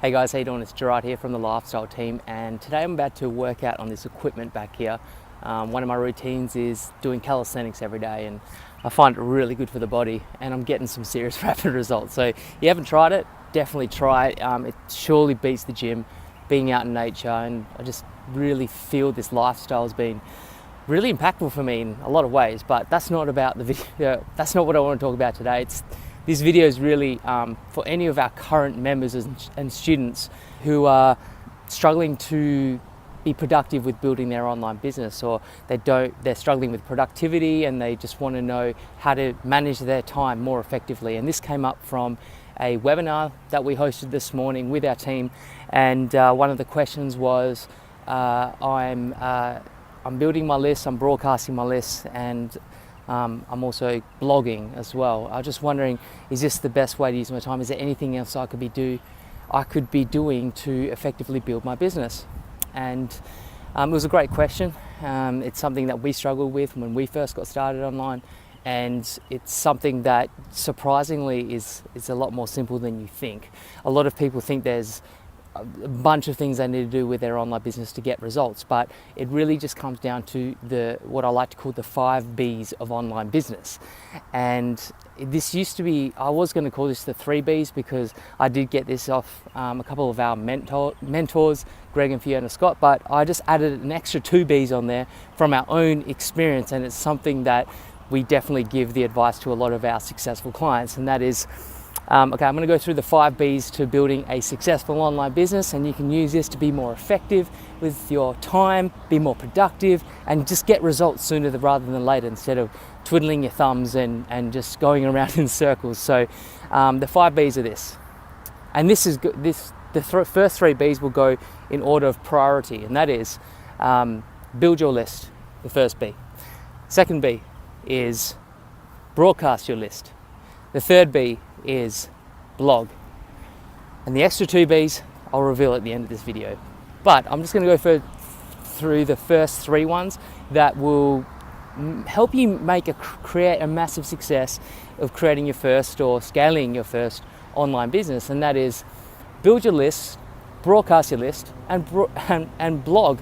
Hey guys, how you doing? It's Gerard here from the Lifestyle team, and today I'm about to work out on this equipment back here. One of my routines is doing calisthenics every day, and I find it really good for the body, and I'm getting some serious rapid results. So if you haven't tried it, definitely try it. It surely beats the gym, being out in nature, and I just really feel this lifestyle has been really impactful for me in a lot of ways. But that's not about the video. That's not what I want to talk about today. This video is really for any of our current members and students who are struggling to be productive with building their online business, or they're struggling with productivity and they just want to know how to manage their time more effectively. And this came up from a webinar that we hosted this morning with our team, and one of the questions was, I'm building my list, I'm broadcasting my list, and I'm also blogging as well. I was just wondering, is this the best way to use my time? Is there anything else I could be doing to effectively build my business? And it was a great question. It's something that we struggled with when we first got started online, and it's something that surprisingly is a lot more simple than you think. A lot of people think there's a bunch of things they need to do with their online business to get results, but it really just comes down to what I like to call the 5 B's of online business. And this used to be, I was going to call this the 3 B's, because I did get this off a couple of our mentors, Greg and Fiona Scott, but I just added an extra 2 B's on there from our own experience, and it's something that we definitely give the advice to a lot of our successful clients, and that is, okay, I'm going to go through the 5 B's to building a successful online business, and you can use this to be more effective with your time, be more productive, and just get results sooner rather than later, instead of twiddling your thumbs and just going around in circles. So the 5 B's are this, and first 3 B's will go in order of priority, and that is build your list, the first B. Second B is broadcast your list. The third B is blog. And the extra 2 B's I'll reveal at the end of this video. But I'm just going to go through the first 3 ones that will help you create a massive success of creating your first or scaling your first online business. And that is build your list, broadcast your list, and blog.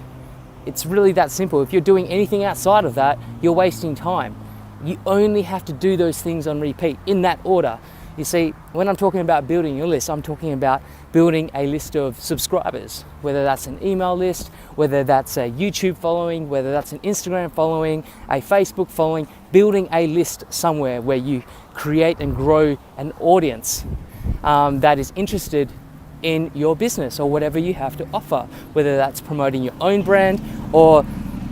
It's really that simple. If you're doing anything outside of that, you're wasting time. You only have to do those things on repeat in that order. You see, when I'm talking about building your list, I'm talking about building a list of subscribers, whether that's an email list, whether that's a YouTube following, whether that's an Instagram following, a Facebook following, building a list somewhere where you create and grow an audience that is interested in your business or whatever you have to offer, whether that's promoting your own brand or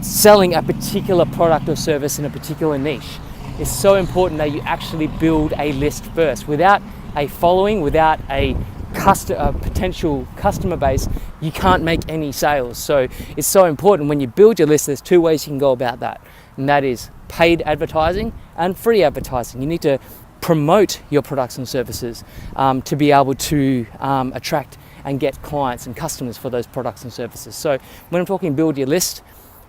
selling a particular product or service in a particular niche. It's so important that you actually build a list first. Without a following, without a potential customer base, you can't make any sales. So it's so important when you build your list, there's 2 ways you can go about that. And that is paid advertising and free advertising. You need to promote your products and services to be able to attract and get clients and customers for those products and services. So when I'm talking build your list,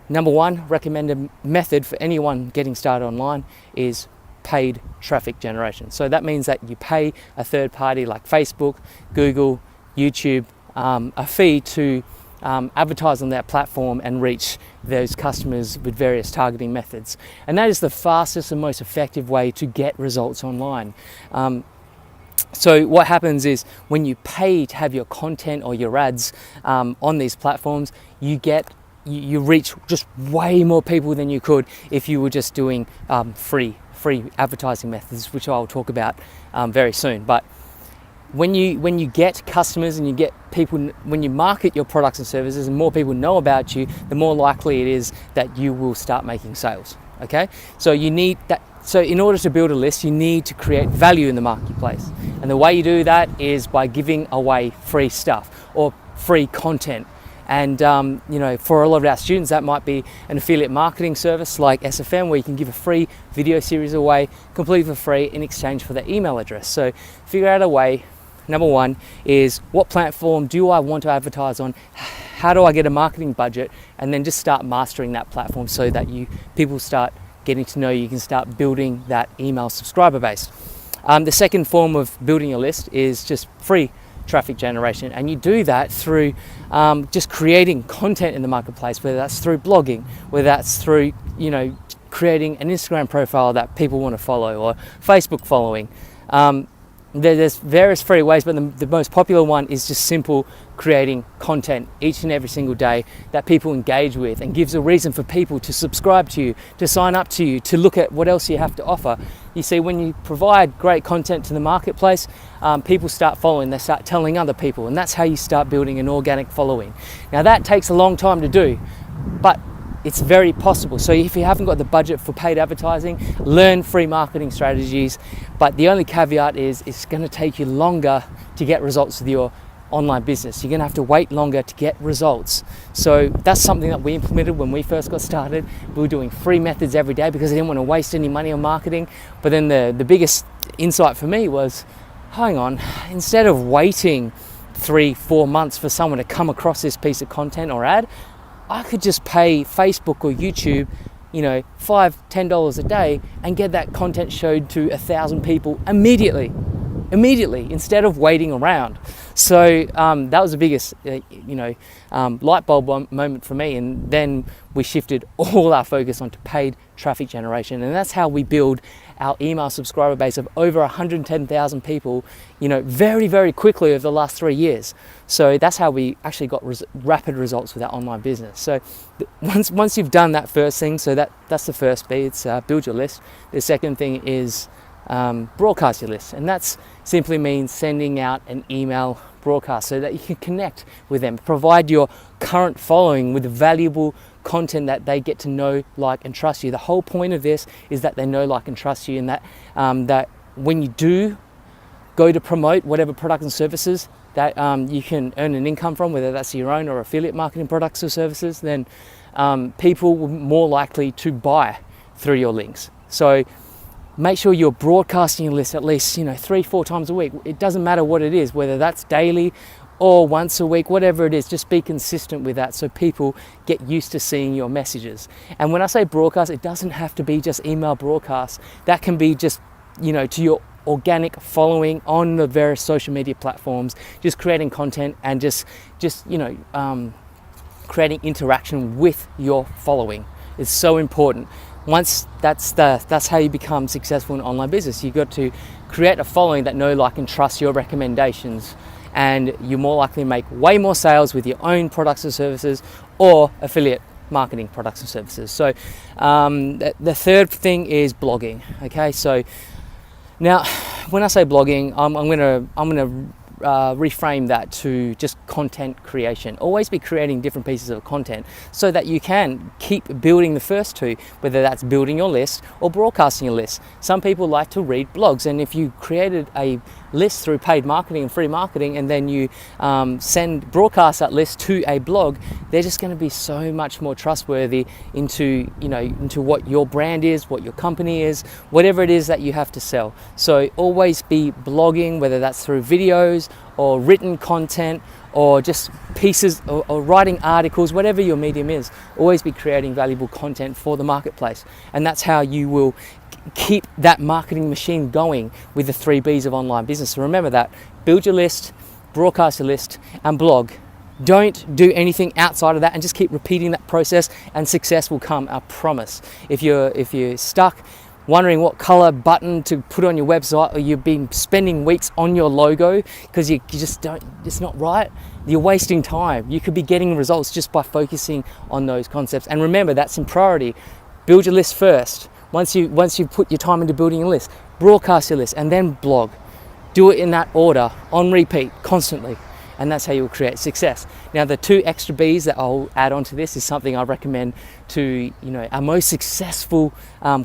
number 1 recommended method for anyone getting started online is paid traffic generation. So that means that you pay a third party like Facebook, Google, YouTube a fee to advertise on that platform and reach those customers with various targeting methods. And that is the fastest and most effective way to get results online. So what happens is when you pay to have your content or your ads on these platforms, you reach just way more people than you could if you were just doing free advertising methods, which I'll talk about very soon. But when you get customers and you get people, when you market your products and services and more people know about you, the more likely it is that you will start making sales. Okay, so you need that. So in order to build a list, you need to create value in the marketplace, and the way you do that is by giving away free stuff or free content. And for a lot of our students, that might be an affiliate marketing service like SFM, where you can give a free video series away completely for free in exchange for their email address. So figure out a way. Number 1 is, what platform do I want to advertise on? How do I get a marketing budget? And then just start mastering that platform so that people start getting to know you. You can start building that email subscriber base. The second form of building a list is just free traffic generation, and you do that through just creating content in the marketplace, whether that's through blogging, whether that's through creating an Instagram profile that people want to follow, or Facebook following. There's various free ways, but the most popular one is just simple creating content each and every single day that people engage with, and gives a reason for people to subscribe to you, to sign up to you, to look at what else you have to offer. You see, when you provide great content to the marketplace, people start following, they start telling other people, and that's how you start building an organic following. Now that takes a long time to do, but it's very possible. So if you haven't got the budget for paid advertising, learn free marketing strategies. But the only caveat is it's going to take you longer to get results with your online business. You're going to have to wait longer to get results. So that's something that we implemented when we first got started. We were doing free methods every day because I didn't want to waste any money on marketing. But then the biggest insight for me was, hang on, instead of waiting 3-4 months for someone to come across this piece of content or ad, I could just pay Facebook or YouTube, $5-10 a day and get that content showed to 1,000 people immediately, instead of waiting around. So that was the biggest, light bulb moment for me. And then we shifted all our focus onto paid traffic generation, and that's how we build our email subscriber base of over 110,000 people, very, very quickly over the last 3 years. So that's how we actually got rapid results with our online business. So once you've done that first thing, so that's the first B, it's build your list. The second thing is broadcast your list, and that's simply means sending out an email broadcast so that you can connect with them, provide your current following with valuable content that they get to know, like, and trust you. The whole point of this is that they know, like, and trust you, and that when you do go to promote whatever products and services that you can earn an income from, whether that's your own or affiliate marketing products or services, then people will more likely to buy through your links. So make sure you're broadcasting your list at least 3-4 times a week. It doesn't matter what it is, whether that's daily or once a week, whatever it is, just be consistent with that so people get used to seeing your messages. And when I say broadcast, it doesn't have to be just email broadcasts. That can be just to your organic following on the various social media platforms, just creating content and just creating interaction with your following. It's so important. Once that's how you become successful in online business. You've got to create a following that know, like, and trust your recommendations, and you're more likely to make way more sales with your own products or services or affiliate marketing products and services. So the third thing is blogging. Okay, so now when I say blogging, I'm gonna reframe that to just content creation. Always be creating different pieces of content so that you can keep building the first two, whether that's building your list or broadcasting your list. Some people like to read blogs, and if you created a list through paid marketing and free marketing, and then you broadcast that list to a blog, they're just going to be so much more trustworthy into what your brand is, what your company is, whatever it is that you have to sell. So always be blogging, whether that's through videos or written content or just pieces or writing articles, whatever your medium is. Always be creating valuable content for the marketplace, and that's how you will keep that marketing machine going with the 3 B's of online business. So remember that: build your list, broadcast your list, and blog. Don't do anything outside of that, and just keep repeating that process, and success will come, I promise. If you're stuck wondering what color button to put on your website, or you've been spending weeks on your logo because you just don't, it's not right, you're wasting time. You could be getting results just by focusing on those concepts. And remember, that's in priority. Build your list first. Once you put your time into building your list, broadcast your list, and then blog. Do it in that order, on repeat, constantly. And that's how you'll create success. Now, the 2 extra B's that I'll add onto this is something I recommend to our most successful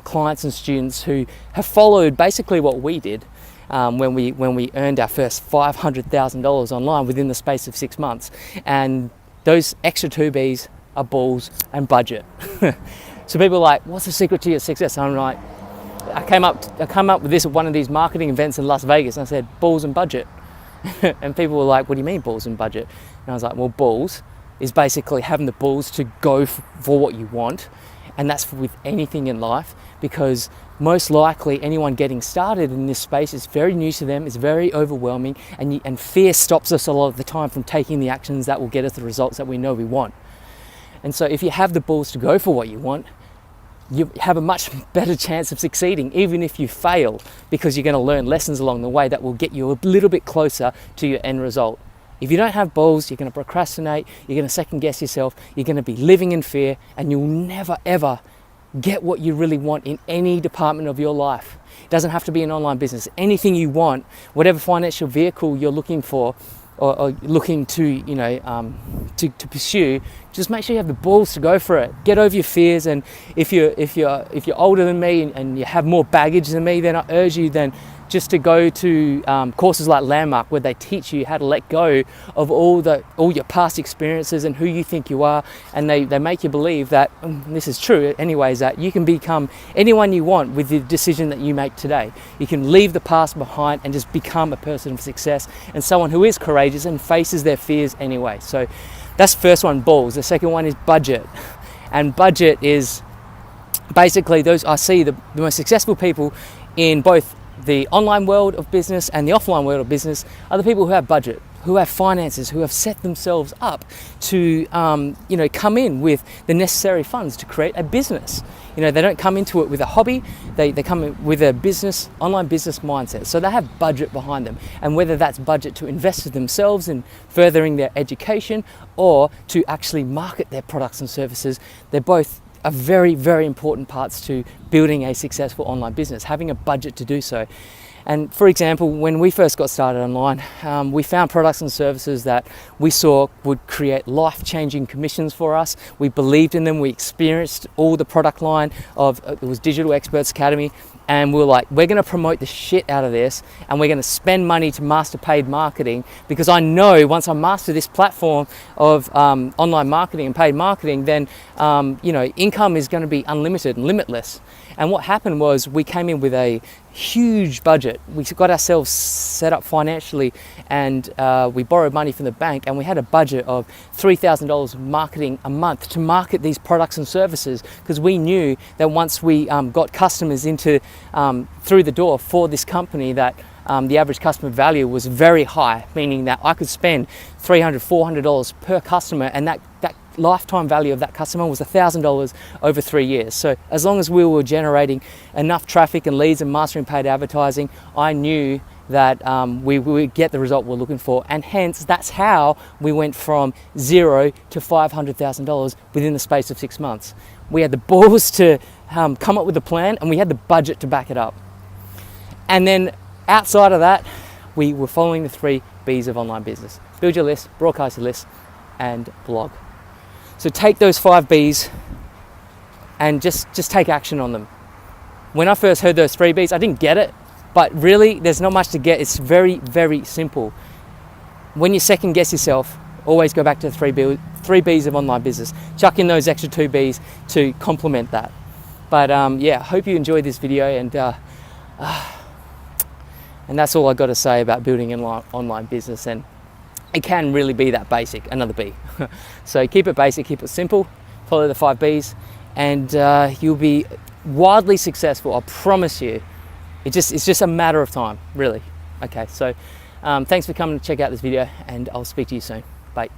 clients and students who have followed basically what we did when we earned our first $500,000 online within the space of 6 months. And those extra 2 B's are balls and budget. So people are like, what's the secret to your success? And I'm like, I came up with this at one of these marketing events in Las Vegas, and I said, balls and budget. And people were like, what do you mean balls and budget? And I was like, well, balls, is basically having the balls to go for what you want. And that's with anything in life, because most likely anyone getting started in this space is very new to them, it's very overwhelming, and fear stops us a lot of the time from taking the actions that will get us the results that we know we want. And so if you have the balls to go for what you want, you have a much better chance of succeeding, even if you fail, because you're going to learn lessons along the way that will get you a little bit closer to your end result. If you don't have balls, you're going to procrastinate, you're going to second guess yourself, you're going to be living in fear, and you'll never ever get what you really want in any department of your life. It doesn't have to be an online business. Anything you want, whatever financial vehicle you're looking for, or looking to, to pursue, just make sure you have the balls to go for it. Get over your fears. And if you're older than me and you have more baggage than me, then I urge you then just to go to courses like Landmark, where they teach you how to let go of all your past experiences and who you think you are, and they make you believe that, this is true anyways, that you can become anyone you want with the decision that you make today. You can leave the past behind and just become a person of success and someone who is courageous and faces their fears anyway. So that's the first one, balls. The second one is budget. And budget is basically I see the most successful people in both the online world of business and the offline world of business are the people who have budget, who have finances, who have set themselves up to come in with the necessary funds to create a business. They don't come into it with a hobby, they come in with a online business mindset. So they have budget behind them, and whether that's budget to invest in themselves in furthering their education or to actually market their products and services, they're both are very, very important parts to building a successful online business, having a budget to do so. And for example, when we first got started online, we found products and services that we saw would create life-changing commissions for us. We believed in them. We experienced all the product line of, it was Digital Experts Academy, and we were like, we're going to promote the shit out of this, and we're going to spend money to master paid marketing, because I know once I master this platform of online marketing and paid marketing, then income is going to be unlimited and limitless. And what happened was we came in with a huge budget. We got ourselves set up financially, and we borrowed money from the bank, and we had a budget of $3,000 marketing a month to market these products and services, because we knew that once we got customers into through the door for this company, that the average customer value was very high, meaning that I could spend $300, $400 per customer, and that lifetime value of that customer was $1,000 over 3 years. So as long as we were generating enough traffic and leads and mastering paid advertising, I knew that we would get the result we're looking for. And hence, that's how we went from $0 to $500,000 within the space of 6 months. We had the balls to come up with a plan, and we had the budget to back it up. And then outside of that, we were following the 3 B's of online business: build your list, broadcast your list, and blog. So take those 5 B's and just take action on them. When I first heard those 3 B's, I didn't get it, but really there's not much to get. It's very, very simple. When you second guess yourself, always go back to the 3 B's of online business. Chuck in those extra 2 B's to complement that. But I hope you enjoyed this video, and that's all I got to say about building an online business. And it can really be that basic, another B. So keep it basic, keep it simple, follow the 5 B's, and you'll be wildly successful, I promise you. It's just a matter of time, really. Okay, so thanks for coming to check out this video, and I'll speak to you soon. Bye.